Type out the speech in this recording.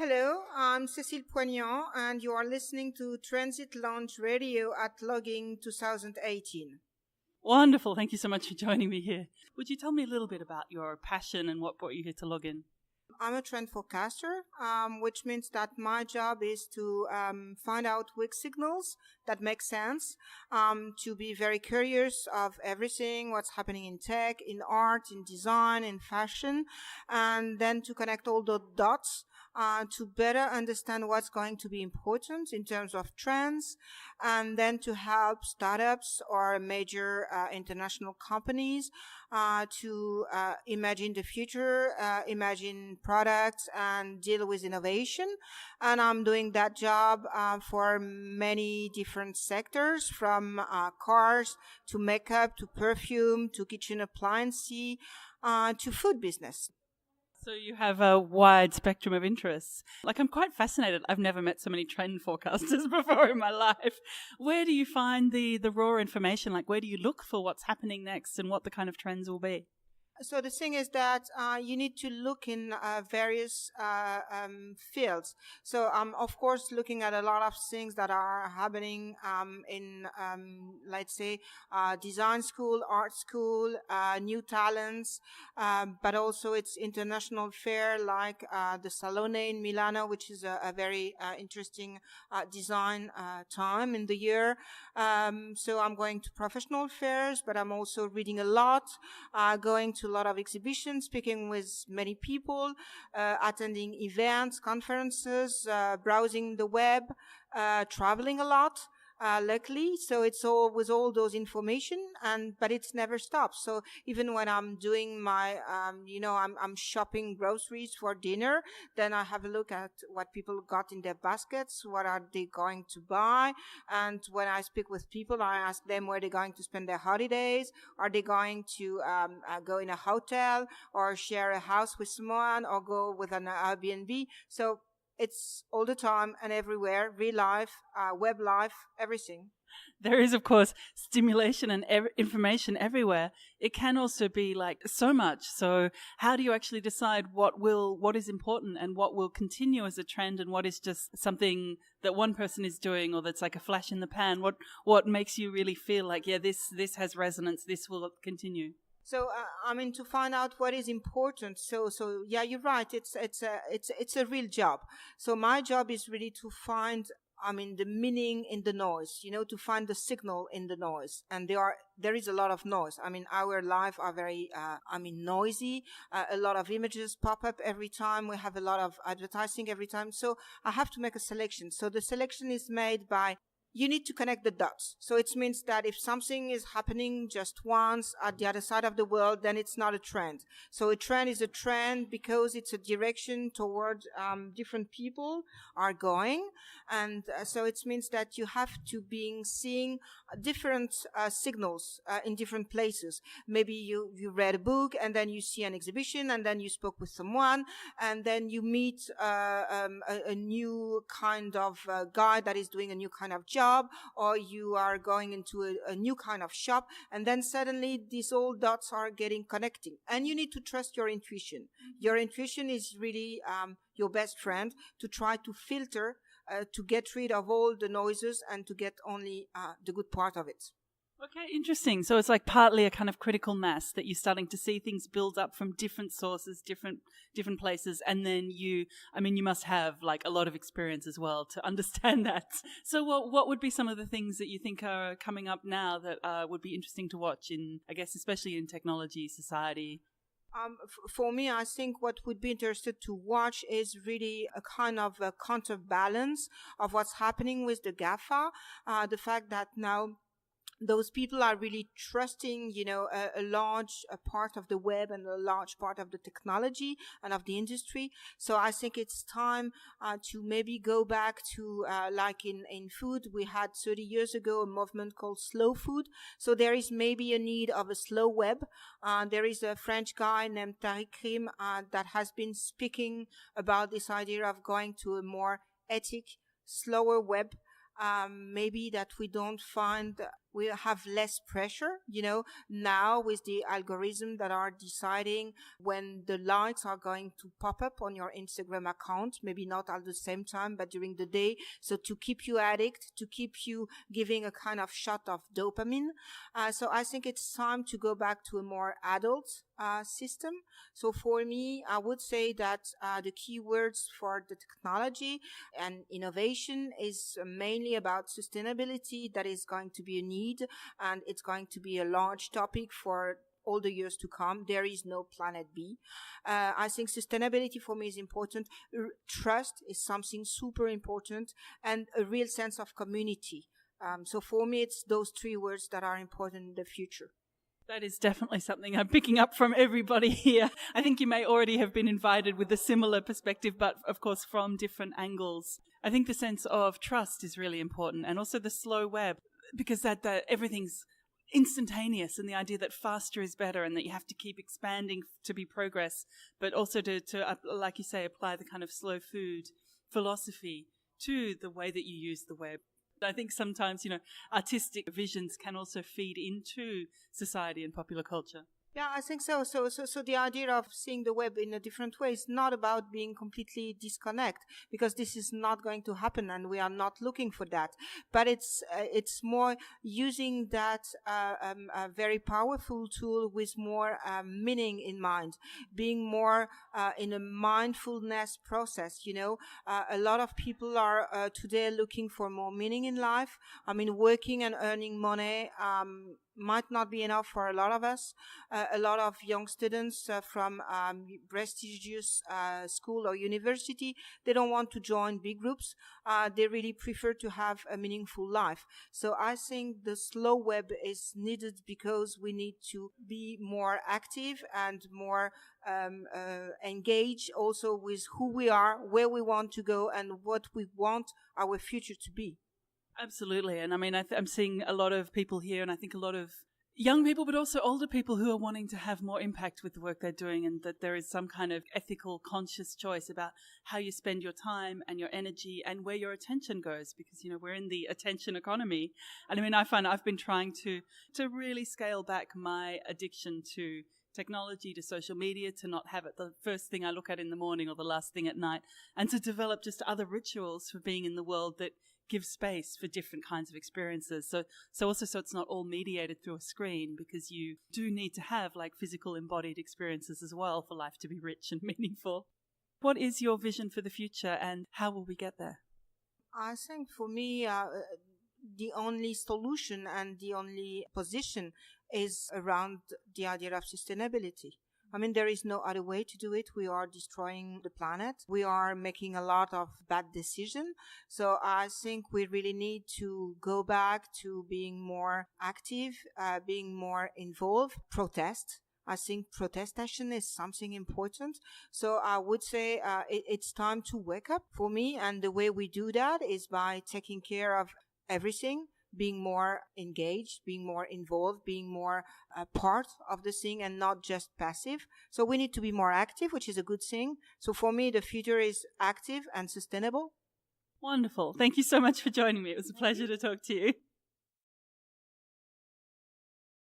Hello, I'm Cecile Poignant, and you are listening to Transit Launch Radio at Logging 2018. Wonderful. Thank you so much for joining me here. Would you tell me a little bit about your passion and what brought you here to Login? I'm a trend forecaster, which means that my job is to find out weak signals that make sense, to be very curious of everything, what's happening in tech, in art, in design, in fashion, and then to connect all the dots to better understand what's going to be important in terms of trends, and then to help startups or major international companies to imagine the future, imagine products, and deal with innovation. And I'm doing that job for many different sectors, from cars to makeup to perfume to kitchen appliances to food business. So you have a wide spectrum of interests. I'm quite fascinated. I've never met so many trend forecasters before in my life. Where do you find the raw information? Where do you look for what's happening next and what the kind of trends will be? So the thing is that you need to look in various fields. So I'm, of course, looking at a lot of things that are happening in, let's say, design school, art school, new talents, but also it's international fair like the Salone in Milano, which is a very interesting design time in the year. So I'm going to professional fairs, but I'm also reading a lot, going to a lot of exhibitions, speaking with many people, attending events, conferences, browsing the web, traveling a lot. Luckily, so it's all with all those information, but it's never stops. So even when I'm doing my, I'm shopping groceries for dinner, then I have a look at what people got in their baskets, what are they going to buy, and when I speak with people, I ask them where they're going to spend their holidays. Are they going to go in a hotel or share a house with someone or go with an Airbnb? So it's all the time and everywhere, real life, web life, everything. There is, of course, stimulation and information everywhere. It can also be so much. So how do you actually decide what is important and what will continue as a trend and what is just something that one person is doing or that's like a flash in the pan? What makes you really feel this has resonance, this will continue? So to find out what is important. So yeah, you're right. It's a real job. So my job is really to find the meaning in the noise. To find the signal in the noise. And there is a lot of noise. Our lives are very noisy. A lot of images pop up every time. We have a lot of advertising every time. So I have to make a selection. So the selection is made by. You need to connect the dots. So it means that if something is happening just once at the other side of the world, then it's not a trend. So a trend is a trend because it's a direction toward different people are going. And so it means that you have to be seeing different signals in different places. Maybe you read a book and then you see an exhibition and then you spoke with someone and then you meet a new kind of guy that is doing a new kind of job, or you are going into a new kind of shop, and then suddenly these old dots are getting connecting. And you need to trust your intuition. Your intuition is really your best friend to try to filter, to get rid of all the noises and to get only the good part of it. Okay, interesting. So it's partly a kind of critical mass that you're starting to see things build up from different sources, different places, and then you must have a lot of experience as well to understand that. So what would be some of the things that you think are coming up now that would be interesting to watch in, I guess, especially in technology, society? For me, I think what would be interested to watch is really a kind of a counterbalance of what's happening with the GAFA, the fact that now those people are really trusting, a large part of the web and a large part of the technology and of the industry. So I think it's time to maybe go back to, in food, we had 30 years ago a movement called slow food. So there is maybe a need of a slow web. There is a French guy named Tariq Krim that has been speaking about this idea of going to a more ethic, slower web. Maybe that we don't find We have less pressure, now with the algorithm that are deciding when the likes are going to pop up on your Instagram account, maybe not at the same time, but during the day. So to keep you addict, to keep you giving a kind of shot of dopamine. So I think it's time to go back to a more adult system. So for me, I would say that the key words for the technology and innovation is mainly about sustainability. That is going to be a need, and it's going to be a large topic for all the years to come. There is no planet B. I think sustainability for me is important. Trust is something super important, and a real sense of community. So for me, it's those three words that are important in the future. That is definitely something I'm picking up from everybody here. I think you may already have been invited with a similar perspective, but of course from different angles. I think the sense of trust is really important, and also the slow web, because that everything's instantaneous, and the idea that faster is better and that you have to keep expanding to be progress, but also to like you say, apply the kind of slow food philosophy to the way that you use the web. I think sometimes, artistic visions can also feed into society and popular culture. Yeah, I think so. So the idea of seeing the web in a different way is not about being completely disconnect, because this is not going to happen, and we are not looking for that. But it's more using that a very powerful tool with more meaning in mind, being more in a mindfulness process. A lot of people are today looking for more meaning in life. I mean, working and earning money might not be enough for a lot of us. A lot of young students from prestigious school or university, they don't want to join big groups. They really prefer to have a meaningful life. So I think the slow web is needed because we need to be more active and more engaged also with who we are, where we want to go, and what we want our future to be. Absolutely. And I mean, I'm seeing a lot of people here, and I think a lot of young people, but also older people who are wanting to have more impact with the work they're doing, and that there is some kind of ethical, conscious choice about how you spend your time and your energy and where your attention goes, because, we're in the attention economy. And I mean, I find I've been trying to really scale back my addiction to technology, to social media, to not have it the first thing I look at in the morning or the last thing at night, and to develop just other rituals for being in the world that give space for different kinds of experiences. So it's not all mediated through a screen, because you do need to have like physical embodied experiences as well for life to be rich and meaningful. What is your vision for the future, and how will we get there? I think for me, the only solution and the only position is around the idea of sustainability. I mean, there is no other way to do it. We are destroying the planet. We are making a lot of bad decisions. So I think we really need to go back to being more active, being more involved, protest. I think protestation is something important. So I would say it's time to wake up for me. And the way we do that is by taking care of everything, being more engaged, being more involved, being more part of the thing and not just passive. So we need to be more active, which is a good thing. So for me, the future is active and sustainable. Wonderful. Thank you so much for joining me. It was a pleasure to talk to you.